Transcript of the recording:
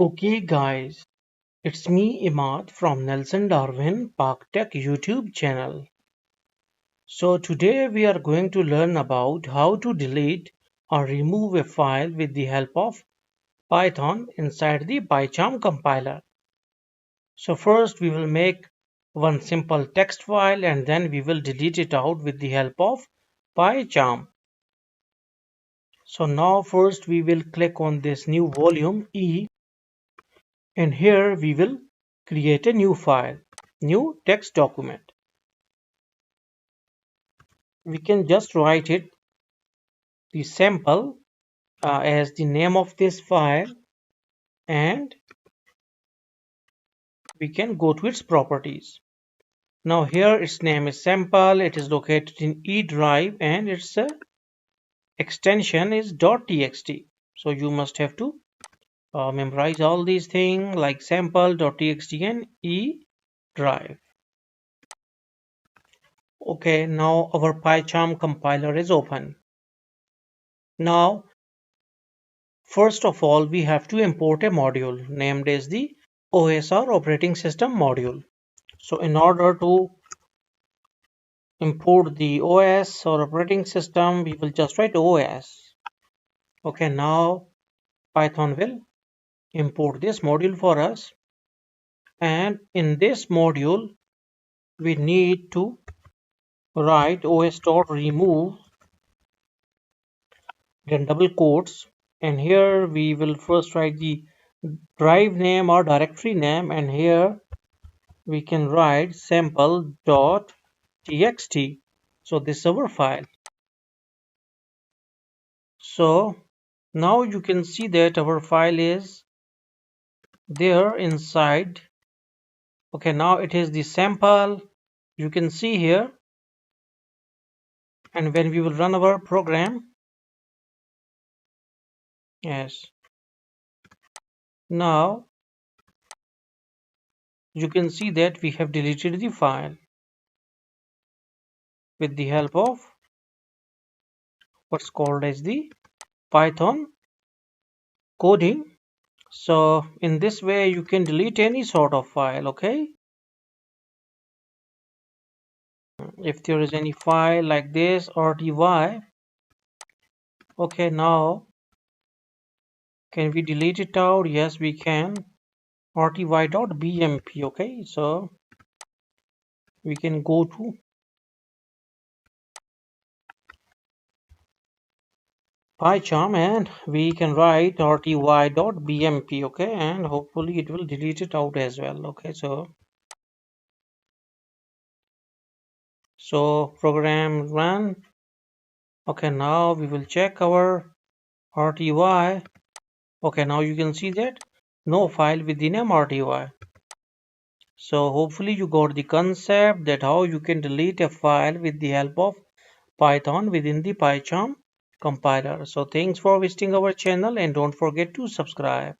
Okay guys, it's me Imad from Nelson Darwin Park Tech YouTube channel. So today we are going to learn about how to delete or remove a file with the help of Python inside the pycharm compiler. So first we will make one simple text file and then we will delete it out with the help of pycharm. So now first we will click on this new volume E, and here we will create a new file, new text document. We can just write it the sample as the name of this file, and we can go to its properties. Now here its name is sample, it is located in E drive and its extension is .txt. So you must have to memorize all these things like sample.txt and E drive. Okay, now our pycharm compiler is open. Now first of all we have to import a module named as the OSR operating system module. So in order to import the OS or operating system, we will just write OS. Okay, now Python will import this module for us, and in this module we need to write os.remove, then double quotes, and here we will first write the drive name or directory name, and here we can write sample.txt. So this is our file. So now you can see that our file is there inside. Okay, now it is the sample, you can see here, and when we will run our program, yes, now you can see that we have deleted the file with the help of what's called as the Python coding. So in this way you can delete any sort of file. Okay, if there is any file like this rty, okay, now can we delete it out? Yes, we can. rty.bmp. okay, so we can go to pycharm and we can write rty.bmp. okay, and hopefully it will delete it out as well. Okay, so program run. Okay, now we will check our rty. Okay, now you can see that no file with the name rty. So hopefully you got the concept that how you can delete a file with the help of Python within the pycharm compiler. So thanks for visiting our channel and don't forget to subscribe.